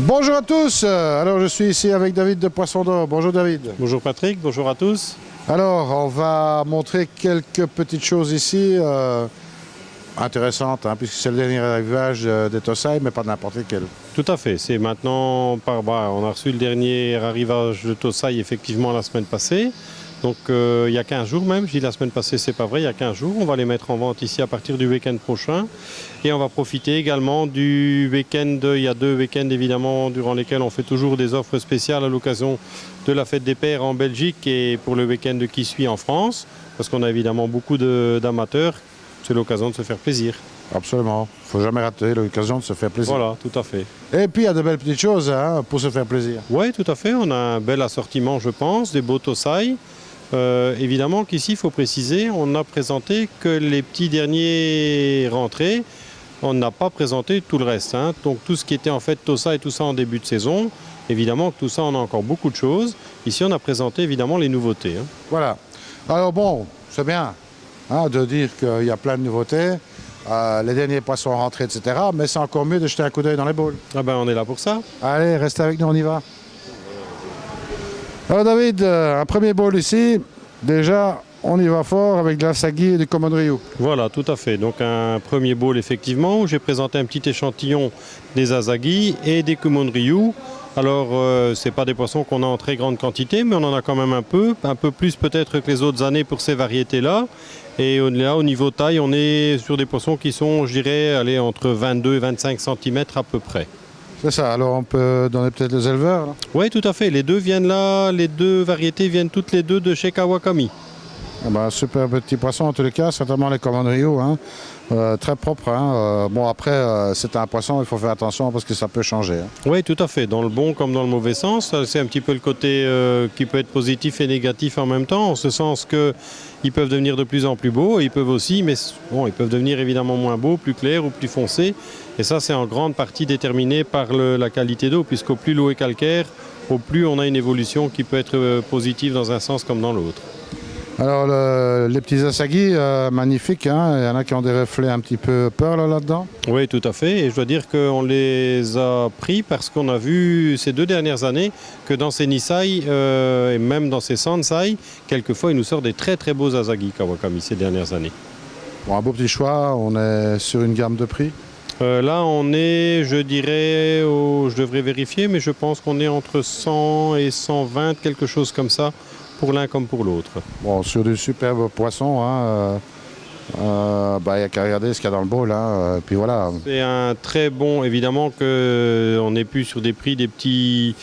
Bonjour à tous, alors je suis ici avec David de Poisson d'Or. Bonjour David. Bonjour Patrick, bonjour à tous. Alors on va montrer quelques petites choses ici intéressantes, puisque c'est le dernier arrivage des Tosaï, mais pas n'importe lequel. Tout à fait, c'est maintenant, on a reçu le dernier arrivage de Tosaï effectivement la semaine passée. Donc il y a 15 jours même, je dis la semaine passée c'est pas vrai, il y a 15 jours, on va les mettre en vente ici à partir du week-end prochain. Et on va profiter également du week-end, il y a 2 week-ends évidemment durant lesquels on fait toujours des offres spéciales à l'occasion de la fête des pères en Belgique et pour le week-end qui suit en France, parce qu'on a évidemment beaucoup d'amateurs, c'est l'occasion de se faire plaisir. Absolument, il ne faut jamais rater l'occasion de se faire plaisir. Voilà, tout à fait. Et puis il y a de belles petites choses pour se faire plaisir. Oui, tout à fait, on a un bel assortiment je pense, des beaux Tosaï. Évidemment qu'ici, il faut préciser, on n'a présenté que les petits derniers rentrés. On n'a pas présenté tout le reste. Donc tout ce qui était en fait Tosaï et tout ça en début de saison, évidemment que tout ça, on a encore beaucoup de choses. Ici, on a présenté évidemment les nouveautés. Voilà. Alors bon, c'est bien de dire qu'il y a plein de nouveautés. Les derniers poissons rentrés, etc. Mais c'est encore mieux de jeter un coup d'œil dans les bowls. Ah ben, on est là pour ça. Allez, restez avec nous, on y va. Alors David, un premier bowl ici, déjà on y va fort avec de l'Asagi et du Common Ryu. Voilà, tout à fait. Donc un premier bowl effectivement où j'ai présenté un petit échantillon des Asagi et des Common Ryu. Alors c'est pas des poissons qu'on a en très grande quantité, mais on en a quand même un peu plus peut-être que les autres années pour ces variétés-là. Et là au niveau taille, on est sur des poissons qui sont, je dirais, entre 22 et 25 cm à peu près. C'est ça, alors on peut donner peut-être les éleveurs là. Oui, tout à fait. Les deux viennent là, les deux variétés viennent toutes les deux de chez Kawakami. Ah ben, super petit poisson en tous les cas, certainement les Common Ryu, très propre. Bon après, c'est un poisson, il faut faire attention parce que ça peut changer. Oui, tout à fait, dans le bon comme dans le mauvais sens. C'est un petit peu le côté qui peut être positif et négatif en même temps, en ce sens qu'ils peuvent devenir de plus en plus beaux, et ils peuvent aussi, mais bon, ils peuvent devenir évidemment moins beaux, plus clairs ou plus foncés. Et ça, c'est en grande partie déterminé par la qualité d'eau, puisqu'au plus l'eau est calcaire, au plus on a une évolution qui peut être positive dans un sens comme dans l'autre. Alors les petits Asagi, magnifiques, il y en a qui ont des reflets un petit peu pearl là-dedans. Oui, tout à fait, et je dois dire qu'on les a pris parce qu'on a vu ces 2 dernières années que dans ces Nisai et même dans ces Sansai, quelquefois il nous sort des très très beaux Asagi Kawakami ces dernières années. Bon, un beau petit choix, on est sur une gamme de prix. Là on est, je dirais, je devrais vérifier, mais je pense qu'on est entre 100 et 120, quelque chose comme ça, pour l'un comme pour l'autre. Bon, sur du superbe poisson, il n'y a qu'à regarder ce qu'il y a dans le bowl, puis voilà. C'est un très bon, évidemment qu'on n'est plus sur des prix des petits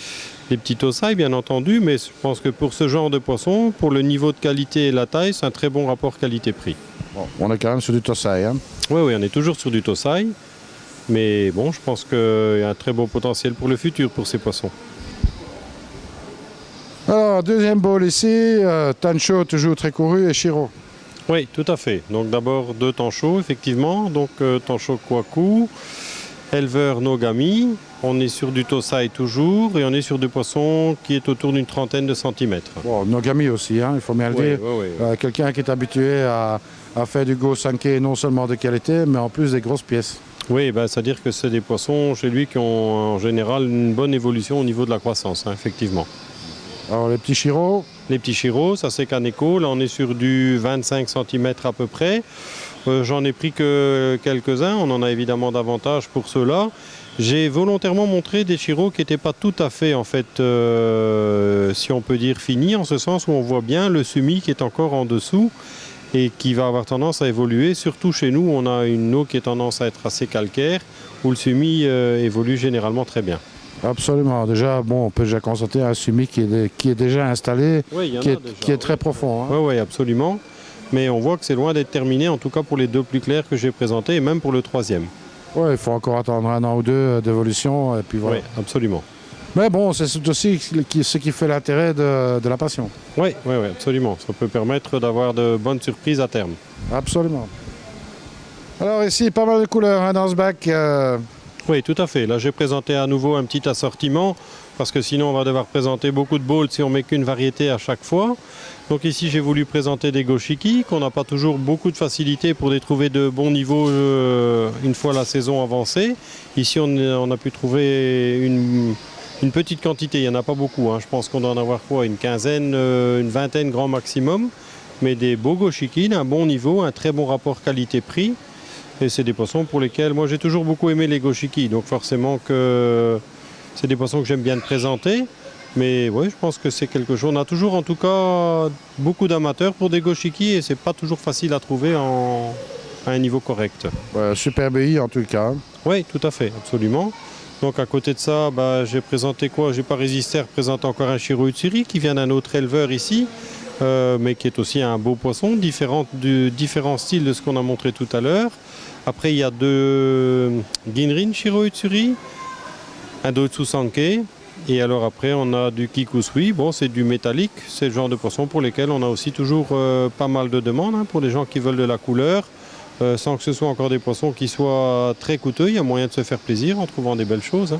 Tosaï bien entendu, mais je pense que pour ce genre de poisson, pour le niveau de qualité et la taille, c'est un très bon rapport qualité-prix. Bon, on est quand même sur du Tosaï. Oui, on est toujours sur du Tosaï, mais bon, je pense qu'il y a un très beau potentiel pour le futur pour ces poissons. Alors, deuxième bowl ici, Tancho toujours très couru et Shiro. Oui, tout à fait. Donc d'abord 2 Tancho, effectivement. Donc Tancho Kwaku, éleveur Nogami. On est sur du Tosaï toujours et on est sur des poissons qui est autour d'une 30aine de centimètres. Bon, Nogami aussi, il faut bien le dire. Oui. Quelqu'un qui est habitué à faire du go sanké non seulement de qualité, mais en plus des grosses pièces. Oui, c'est-à-dire que c'est des poissons chez lui qui ont en général une bonne évolution au niveau de la croissance, effectivement. Alors les petits Shiro. Les petits Shiro, ça c'est Kaneko. Là on est sur du 25 cm à peu près. J'en ai pris que quelques-uns, on en a évidemment davantage pour ceux-là. J'ai volontairement montré des Shiro qui n'étaient pas tout à fait, en fait, si on peut dire, finis, en ce sens où on voit bien le sumi qui est encore en dessous et qui va avoir tendance à évoluer. Surtout chez nous, on a une eau qui a tendance à être assez calcaire, où le sumi évolue généralement très bien. Absolument. Déjà, bon, on peut déjà constater un sumi qui est déjà installé, Oui, qui est très profond. Oui, absolument. Mais on voit que c'est loin d'être terminé, en tout cas pour les 2 plus clairs que j'ai présentés, et même pour le 3e. Oui, il faut encore attendre 1 an ou 2 d'évolution, et puis voilà. Oui, absolument. Mais bon, c'est aussi ce qui fait l'intérêt de la passion. Oui, absolument. Ça peut permettre d'avoir de bonnes surprises à terme. Absolument. Alors ici, pas mal de couleurs dans ce bac. Oui, tout à fait. Là, j'ai présenté à nouveau un petit assortiment parce que sinon on va devoir présenter beaucoup de bowls si on met qu'une variété à chaque fois. Donc ici j'ai voulu présenter des goshiki, qu'on n'a pas toujours beaucoup de facilité pour les trouver de bon niveau une fois la saison avancée. Ici on a pu trouver une petite quantité, il n'y en a pas beaucoup, hein. Je pense qu'on doit en avoir quoi, une quinzaine, une vingtaine grand maximum. Mais des beaux goshiki d'un bon niveau, un très bon rapport qualité-prix. Et c'est des poissons pour lesquels, moi j'ai toujours beaucoup aimé les goshiki, donc forcément que c'est des poissons que j'aime bien présenter. Mais oui, je pense que c'est quelque chose. On a toujours en tout cas beaucoup d'amateurs pour des goshiki et c'est pas toujours facile à trouver à un niveau correct. Super BI en tout cas. Oui, tout à fait, absolument. Donc à côté de ça, j'ai présenté quoi? J'ai pas résisté à représenter encore un Shiro Utsuri qui vient d'un autre éleveur ici. Mais qui est aussi un beau poisson, différents styles de ce qu'on a montré tout à l'heure. Après, il y a deux Ginrin Shiro Utsuri, un Doitsu Sankei, et alors après, on a du Kikusui. Bon, c'est du métallique, c'est le genre de poisson pour lesquels on a aussi toujours pas mal de demandes, hein, pour les gens qui veulent de la couleur, sans que ce soit encore des poissons qui soient très coûteux. Il y a moyen de se faire plaisir en trouvant des belles choses, hein.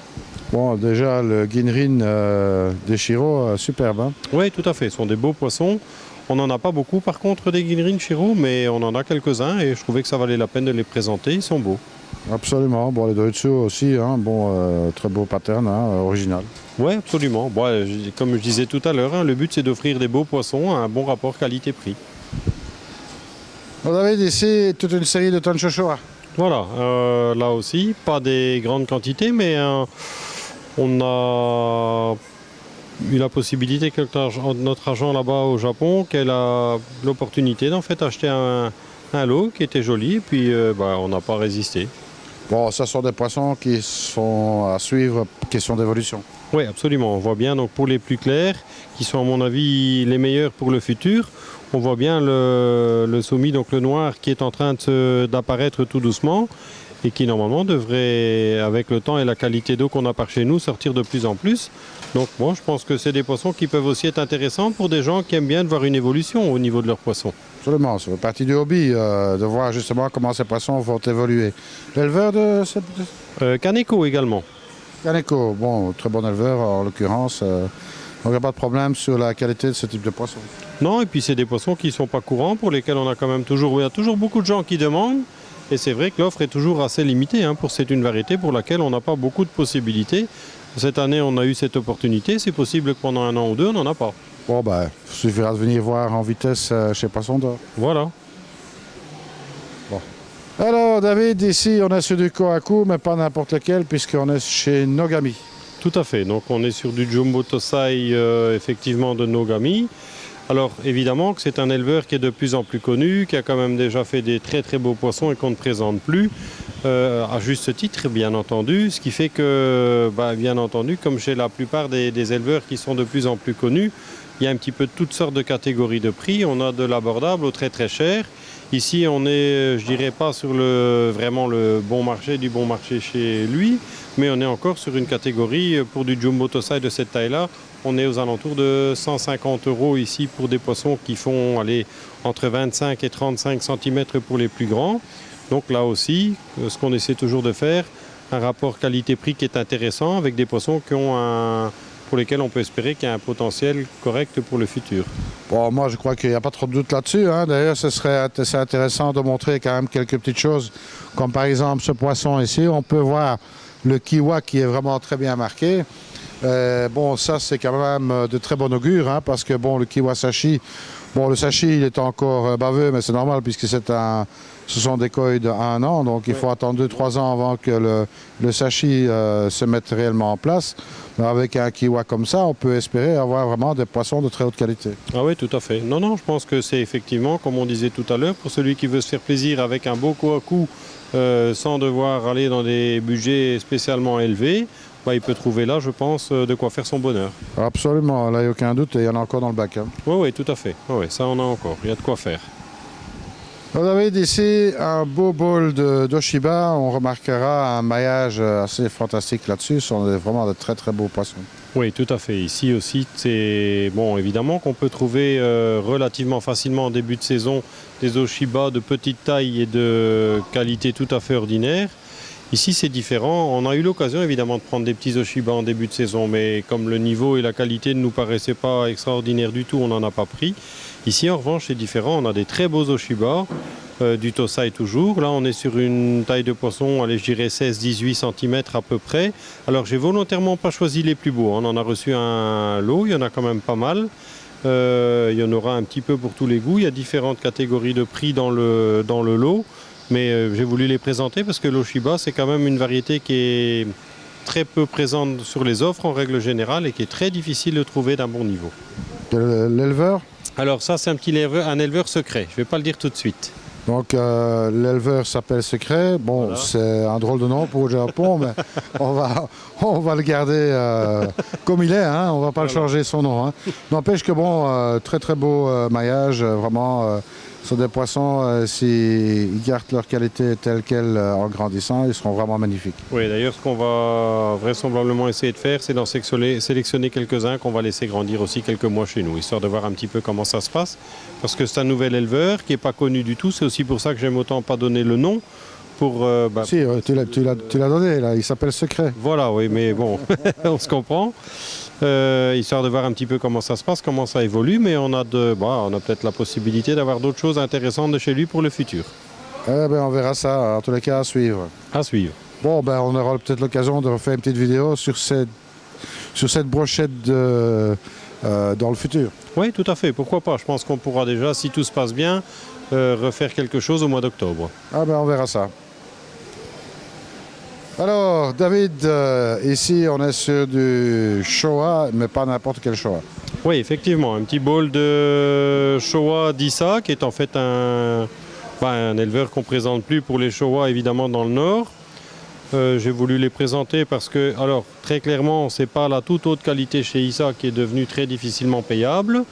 Bon, déjà, le Ginrin des Shiro, superbe. Hein. Oui, tout à fait. Ce sont des beaux poissons. On n'en a pas beaucoup, par contre, des Ginrin Shiro, mais on en a quelques-uns et je trouvais que ça valait la peine de les présenter. Ils sont beaux. Absolument. Bon, les Doitsu aussi, hein. Bon, très beau pattern, hein, original. Oui, absolument. Bon, comme je disais tout à l'heure, hein, le but, c'est d'offrir des beaux poissons à un bon rapport qualité-prix. Vous avez ici toute une série de Tonshoshua. Voilà. Là aussi, pas des grandes quantités, mais on a eu la possibilité, notre agent là-bas au Japon, qu'elle a l'opportunité d'en fait acheter un lot qui était joli, et puis on n'a pas résisté. Bon, ce sont des poissons qui sont à suivre, question d'évolution. Oui, absolument. On voit bien, donc pour les plus clairs, qui sont à mon avis les meilleurs pour le futur, on voit bien le somi, donc le noir, qui est en train d'apparaître tout doucement. Et qui normalement devrait, avec le temps et la qualité d'eau qu'on a par chez nous, sortir de plus en plus. Donc bon, je pense que c'est des poissons qui peuvent aussi être intéressants pour des gens qui aiment bien de voir une évolution au niveau de leurs poissons. Absolument, ça fait partie du hobby, de voir justement comment ces poissons vont évoluer. L'éleveur de cette... Kaneko également. Kaneko, bon, très bon éleveur en l'occurrence. Donc il n'y a pas de problème sur la qualité de ce type de poisson. Non, et puis c'est des poissons qui ne sont pas courants, pour lesquels on a quand même toujours, il y a toujours beaucoup de gens qui demandent. Et c'est vrai que l'offre est toujours assez limitée, hein, c'est une variété pour laquelle on n'a pas beaucoup de possibilités. Cette année, on a eu cette opportunité. C'est possible que pendant un an ou deux, on n'en a pas. Bon, il suffira de venir voir en vitesse chez Poisson d'Or. Voilà. Bon. Alors, David, ici, on est sur du Kohaku, mais pas n'importe lequel, puisqu'on est chez Nogami. Tout à fait. Donc, on est sur du Jumbo Tosai, effectivement, de Nogami. Alors évidemment que c'est un éleveur qui est de plus en plus connu, qui a quand même déjà fait des très très beaux poissons et qu'on ne présente plus, à juste titre bien entendu, ce qui fait que bien entendu, comme chez la plupart des éleveurs qui sont de plus en plus connus, il y a un petit peu de toutes sortes de catégories de prix. On a de l'abordable au très très cher. Ici on est, je dirais pas sur vraiment le bon marché du bon marché chez lui, mais on est encore sur une catégorie pour du Jumbo Tosai de cette taille-là. On est aux alentours de 150 € ici pour des poissons qui font entre 25 et 35 cm pour les plus grands. Donc là aussi, ce qu'on essaie toujours de faire, un rapport qualité-prix qui est intéressant avec des poissons pour lesquels on peut espérer qu'il y a un potentiel correct pour le futur. Bon, moi je crois qu'il n'y a pas trop de doute là-dessus, hein. D'ailleurs, ce serait assez intéressant de montrer quand même quelques petites choses, comme par exemple ce poisson ici. On peut voir le kiwa qui est vraiment très bien marqué. Bon, ça c'est quand même de très bon augure, hein, parce que bon, le kiwasashi, le sashi il est encore baveux, mais c'est normal puisque ce sont des koi de 1 an, donc il faut attendre 2-3 ans avant que le sashi se mette réellement en place. Mais avec un kiwa comme ça, on peut espérer avoir vraiment des poissons de très haute qualité. Ah oui, tout à fait. Non, je pense que c'est effectivement, comme on disait tout à l'heure, pour celui qui veut se faire plaisir avec un beau kohaku, sans devoir aller dans des budgets spécialement élevés, il peut trouver là, je pense, de quoi faire son bonheur. Absolument, là il n'y a aucun doute, et il y en a encore dans le bac. Hein. Oui, tout à fait. Oui, ça on a encore, il y a de quoi faire. Vous avez ici un beau bol d'Oshiba, on remarquera un maillage assez fantastique là-dessus, ce sont vraiment de très très beaux poissons. Oui, tout à fait. Ici aussi, c'est bon, évidemment qu'on peut trouver relativement facilement en début de saison des Oshiba de petite taille et de qualité tout à fait ordinaire. Ici, c'est différent. On a eu l'occasion, évidemment, de prendre des petits Oshiba en début de saison, mais comme le niveau et la qualité ne nous paraissaient pas extraordinaires du tout, on n'en a pas pris. Ici, en revanche, c'est différent. On a des très beaux Oshiba, du Tosai toujours. Là, on est sur une taille de poisson, allez, je dirais 16-18 cm à peu près. Alors, j'ai volontairement pas choisi les plus beaux. On en a reçu un lot, il y en a quand même pas mal. Il y en aura un petit peu pour tous les goûts. Il y a différentes catégories de prix dans le lot. Mais j'ai voulu les présenter parce que l'Oshiba, c'est quand même une variété qui est très peu présente sur les offres en règle générale et qui est très difficile de trouver d'un bon niveau. L'éleveur? Alors ça, c'est un éleveur secret. Je ne vais pas le dire tout de suite. Donc l'éleveur s'appelle Secret. Bon, voilà. C'est un drôle de nom pour le Japon, mais on va le garder comme il est. Hein, on ne va pas le changer son nom. Hein. N'empêche que bon, très très beau maillage, vraiment. Ce sont des poissons, s'ils gardent leur qualité telle qu'elle en grandissant, ils seront vraiment magnifiques. Oui, d'ailleurs, ce qu'on va vraisemblablement essayer de faire, c'est d'en sélectionner quelques-uns qu'on va laisser grandir aussi quelques mois chez nous, histoire de voir un petit peu comment ça se passe. Parce que c'est un nouvel éleveur qui n'est pas connu du tout, c'est aussi pour ça que j'aime autant pas donner le nom. Si, tu l'as donné, là. Il s'appelle Secret. Voilà, oui, mais bon, on se comprend. Histoire de voir un petit peu comment ça se passe, comment ça évolue, mais on a peut-être la possibilité d'avoir d'autres choses intéressantes de chez lui pour le futur. On verra ça, en tous les cas, à suivre. À suivre. Bon, on aura peut-être l'occasion de refaire une petite vidéo sur cette brochette dans le futur. Oui, tout à fait, pourquoi pas. Je pense qu'on pourra déjà, si tout se passe bien, refaire quelque chose au mois d'octobre. On verra ça. Alors, David, ici, on est sur du Showa, mais pas n'importe quel Showa. Oui, effectivement, un petit bol de Showa d'Issa, qui est en fait un éleveur qu'on ne présente plus pour les Showa, évidemment, dans le Nord. J'ai voulu les présenter parce que, alors, très clairement, ce n'est pas la toute haute qualité chez Issa qui est devenue très difficilement payable,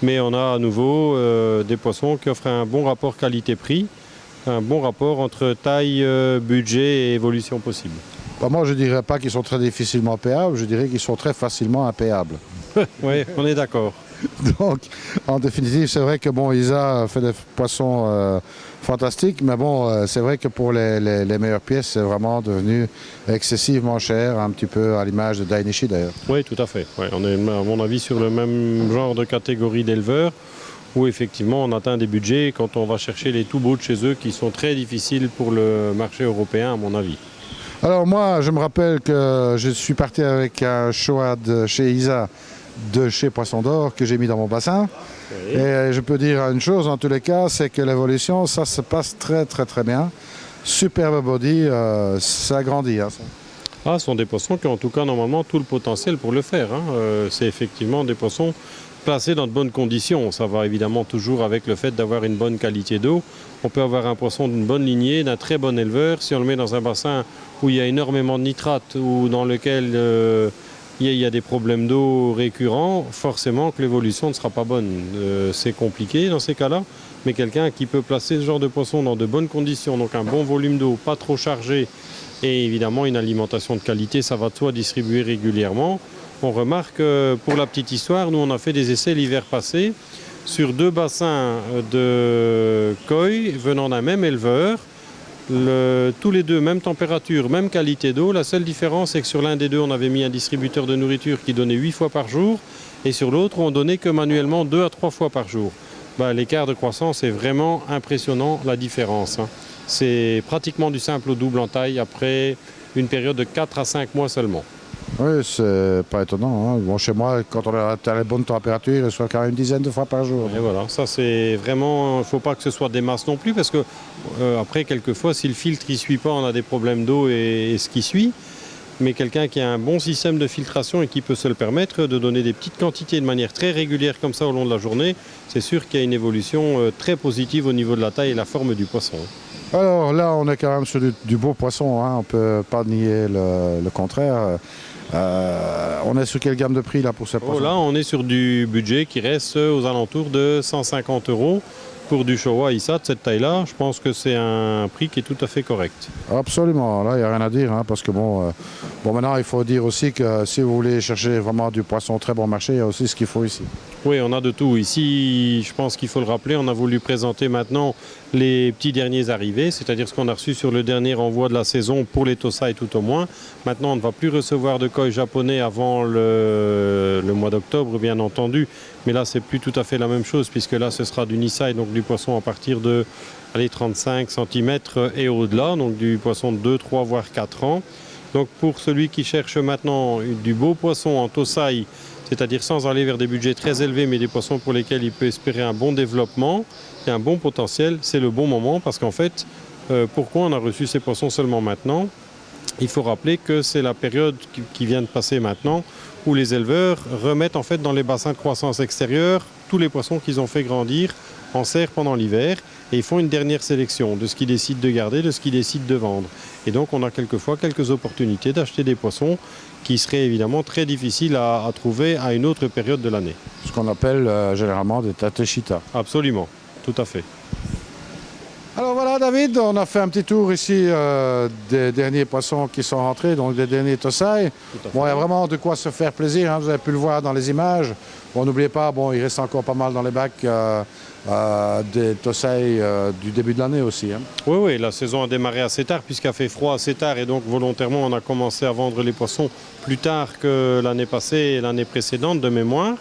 mais on a à nouveau des poissons qui offrent un bon rapport qualité-prix. Un bon rapport entre taille, budget et évolution possible. Moi, je ne dirais pas qu'ils sont très difficilement payables, je dirais qu'ils sont très facilement impayables. Oui, on est d'accord. Donc, en définitive, c'est vrai que Isa fait des poissons fantastiques, mais bon, c'est vrai que pour les meilleures pièces, c'est vraiment devenu excessivement cher, un petit peu à l'image de Dainichi d'ailleurs. Oui, tout à fait. Ouais, on est, à mon avis, sur le même genre de catégorie d'éleveurs, où effectivement on atteint des budgets quand on va chercher les tout beaux de chez eux qui sont très difficiles pour le marché européen à mon avis. Alors moi je me rappelle que je suis parti avec un Showa de chez Isa de chez Poisson d'Or que j'ai mis dans mon bassin. Oui. Et je peux dire une chose en tous les cas, c'est que l'évolution ça se passe très très très bien. Superbe body, ça grandit. Hein, ça. Ce sont des poissons qui ont en tout cas normalement tout le potentiel pour le faire. Hein. C'est effectivement des poissons placé dans de bonnes conditions. Ça va évidemment toujours avec le fait d'avoir une bonne qualité d'eau. On peut avoir un poisson d'une bonne lignée, d'un très bon éleveur. Si on le met dans un bassin où il y a énormément de nitrates ou dans lequel il y a des problèmes d'eau récurrents, forcément que l'évolution ne sera pas bonne. C'est compliqué dans ces cas-là, mais quelqu'un qui peut placer ce genre de poisson dans de bonnes conditions, donc un bon volume d'eau, pas trop chargé, et évidemment une alimentation de qualité, ça va de soi distribuer régulièrement. On remarque, pour la petite histoire, nous on a fait des essais l'hiver passé sur 2 bassins de koi venant d'un même éleveur. Tous les deux, même température, même qualité d'eau. La seule différence, c'est que sur l'un des deux, on avait mis un distributeur de nourriture qui donnait 8 fois par jour et sur l'autre, on donnait que manuellement 2 à 3 fois par jour. L'écart de croissance est vraiment impressionnant, la différence. Hein. C'est pratiquement du simple au double en taille après une période de 4 à 5 mois seulement. Oui, c'est pas étonnant. Hein. Bon, chez moi, quand on est à la bonne température, il reçoit quand même une dizaine de fois par jour. Et voilà, ça c'est vraiment, il ne faut pas que ce soit des masses non plus, parce que après, quelquefois, si le filtre ne suit pas, on a des problèmes d'eau et ce qui suit. Mais quelqu'un qui a un bon système de filtration et qui peut se le permettre de donner des petites quantités de manière très régulière comme ça au long de la journée, c'est sûr qu'il y a une évolution très positive au niveau de la taille et la forme du poisson. Alors là, on est quand même sur du beau poisson, hein. On ne peut pas nier le contraire. On est sur quelle gamme de prix là pour ce poisson? Là, on est sur du budget qui reste aux alentours de 150 € pour du Showa Issa de cette taille-là. Je pense que c'est un prix qui est tout à fait correct. Absolument, là il n'y a rien à dire, hein, parce que bon, maintenant il faut dire aussi que si vous voulez chercher vraiment du poisson très bon marché, il y a aussi ce qu'il faut ici. Oui, on a de tout. Ici, je pense qu'il faut le rappeler, on a voulu présenter maintenant les petits derniers arrivés, c'est-à-dire ce qu'on a reçu sur le dernier envoi de la saison pour les Tosai tout au moins. Maintenant, on ne va plus recevoir de koi japonais avant le mois d'octobre, bien entendu. Mais là, c'est plus tout à fait la même chose, puisque là, ce sera du Nisai, donc du poisson à partir de 35 cm et au-delà, donc du poisson de 2, 3, voire 4 ans. Donc pour celui qui cherche maintenant du beau poisson en Tosai, c'est-à-dire sans aller vers des budgets très élevés, mais des poissons pour lesquels il peut espérer un bon développement et un bon potentiel, c'est le bon moment parce qu'en fait, pourquoi on a reçu ces poissons seulement maintenant? Il faut rappeler que c'est la période qui vient de passer maintenant où les éleveurs remettent en fait dans les bassins de croissance extérieurs tous les poissons qu'ils ont fait grandir en serre pendant l'hiver et ils font une dernière sélection de ce qu'ils décident de garder, de ce qu'ils décident de vendre. Et donc on a quelquefois quelques opportunités d'acheter des poissons qui seraient évidemment très difficiles à trouver à une autre période de l'année. Ce qu'on appelle généralement des tateshita. Absolument, tout à fait. Alors voilà David, on a fait un petit tour ici des derniers poissons qui sont rentrés, donc des derniers Tosai. Bon, il y a vraiment de quoi se faire plaisir, hein, vous avez pu le voir dans les images. Bon, n'oubliez pas, bon, il reste encore pas mal dans les bacs des Tosai du début de l'année aussi. Hein. Oui, oui, la saison a démarré assez tard puisqu'il a fait froid assez tard et donc volontairement on a commencé à vendre les poissons plus tard que l'année passée et l'année précédente de mémoire.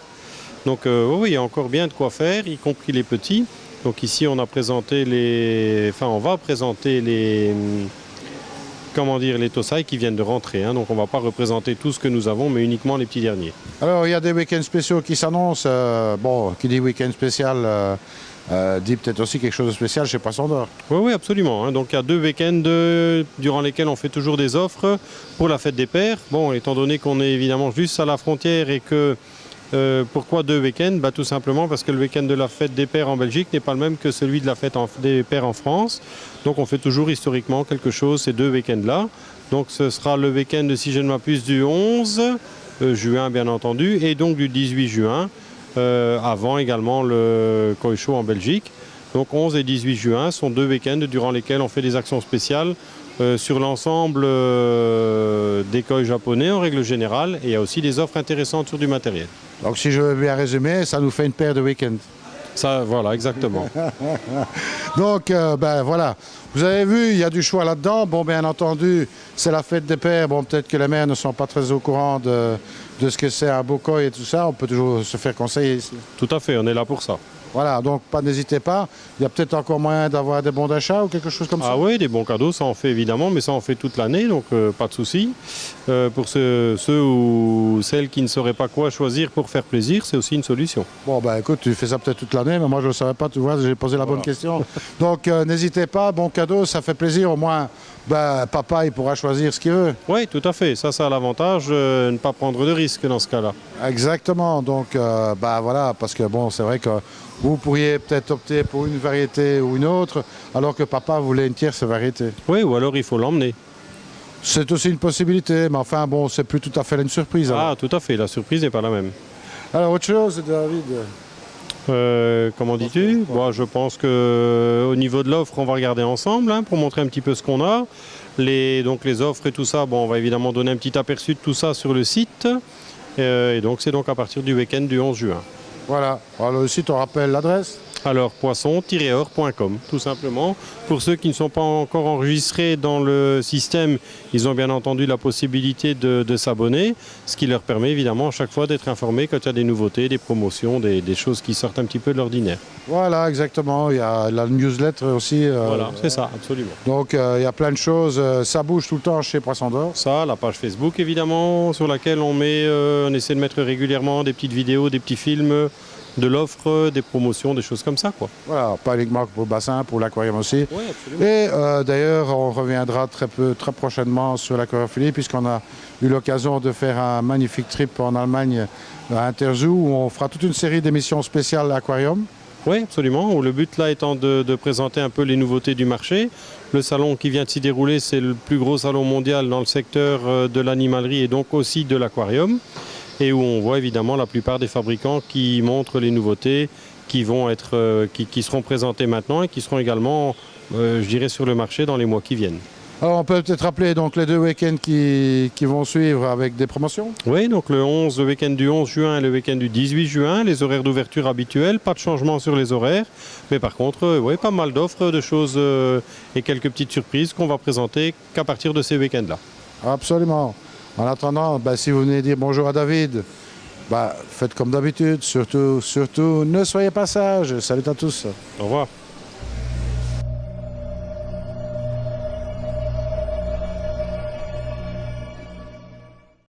Donc oui, il y a encore bien de quoi faire, y compris les petits. Donc ici on a présenté on va présenter les Tosai qui viennent de rentrer. Hein. Donc on ne va pas représenter tout ce que nous avons, mais uniquement les petits derniers. Alors il y a des week-ends spéciaux qui s'annoncent. Bon, qui dit week-end spécial dit peut-être aussi quelque chose de spécial chez Poisson d'Or. Oui, oui, absolument. Hein. Donc il y a 2 week-ends durant lesquels on fait toujours des offres pour la fête des pères. Bon, étant donné qu'on est évidemment juste à la frontière et que pourquoi 2 week-ends? Tout simplement parce que le week-end de la fête des pères en Belgique n'est pas le même que celui de la fête des pères en France. Donc on fait toujours historiquement quelque chose ces 2 week-ends-là. Donc ce sera le week-end, si je ne m'abuse, du 11 juin bien entendu, et donc du 18 juin, avant également le Koi Show en Belgique. Donc 11 et 18 juin sont 2 week-ends durant lesquels on fait des actions spéciales sur l'ensemble des koi japonais en règle générale, et il y a aussi des offres intéressantes sur du matériel. Donc si je veux bien résumer, ça nous fait une paire de week-ends. Ça, voilà, exactement. Donc, voilà. Vous avez vu, il y a du choix là-dedans. Bon, bien entendu, c'est la fête des pères. Bon, peut-être que les mères ne sont pas très au courant de ce que c'est un beau koi et tout ça. On peut toujours se faire conseiller ici. Tout à fait, on est là pour ça. Voilà, donc n'hésitez pas. Il y a peut-être encore moyen d'avoir des bons d'achat ou quelque chose comme ça. Ah oui, des bons cadeaux, ça en fait évidemment, mais ça en fait toute l'année, donc pas de souci. Pour ceux ou celles qui ne sauraient pas quoi choisir pour faire plaisir, c'est aussi une solution. Bon, écoute, tu fais ça peut-être toute l'année, mais moi je ne savais pas, tu vois, j'ai posé la bonne question. Donc n'hésitez pas, bon cadeau, ça fait plaisir, au moins papa il pourra choisir ce qu'il veut. Oui, tout à fait, ça a l'avantage de ne pas prendre de risques dans ce cas-là. Exactement, donc voilà, parce que bon, c'est vrai que vous pourriez peut-être opter pour une variété ou une autre, alors que papa voulait une tierce variété. Oui, ou alors il faut l'emmener. C'est aussi une possibilité, mais enfin bon, c'est plus tout à fait une surprise. Alors. Ah, tout à fait, la surprise n'est pas la même. Alors autre chose, David comment dis-tu? Je pense qu'au niveau de l'offre, on va regarder ensemble pour montrer un petit peu ce qu'on a. Donc les offres et tout ça, on va évidemment donner un petit aperçu de tout ça sur le site. Et donc c'est donc à partir du week-end du 11 juin. Voilà. Alors le site, on rappelle l'adresse? Alors poisson-or.com, tout simplement. Pour ceux qui ne sont pas encore enregistrés dans le système, ils ont bien entendu la possibilité de s'abonner, ce qui leur permet évidemment à chaque fois d'être informés quand il y a des nouveautés, des promotions, des choses qui sortent un petit peu de l'ordinaire. Voilà, exactement. Il y a la newsletter aussi. Voilà, c'est ça, absolument. Donc il y a plein de choses. Ça bouge tout le temps chez Poisson d'Or. Ça, la page Facebook évidemment, sur laquelle on essaie de mettre régulièrement des petites vidéos, des petits films, de l'offre, des promotions, des choses comme ça, quoi. Voilà, pas uniquement pour le bassin, pour l'aquarium aussi. Oui, absolument. Et d'ailleurs, on reviendra très prochainement sur l'aquariophilie, puisqu'on a eu l'occasion de faire un magnifique trip en Allemagne à Interzoo, où on fera toute une série d'émissions spéciales aquarium. Oui, absolument. Le but là étant de présenter un peu les nouveautés du marché. Le salon qui vient de s'y dérouler, c'est le plus gros salon mondial dans le secteur de l'animalerie et donc aussi de l'aquarium. Et où on voit évidemment la plupart des fabricants qui montrent les nouveautés qui seront présentées maintenant et qui seront également, je dirais, sur le marché dans les mois qui viennent. Alors on peut peut-être rappeler donc les 2 week-ends qui vont suivre avec des promotions. Oui, donc le week-end du 11 juin et le week-end du 18 juin, les horaires d'ouverture habituels, pas de changement sur les horaires. Mais par contre, oui, pas mal d'offres, de choses et quelques petites surprises qu'on va présenter qu'à partir de ces week-ends-là. Absolument. En attendant, si vous venez dire bonjour à David, faites comme d'habitude. Surtout, ne soyez pas sages. Salut à tous. Au revoir.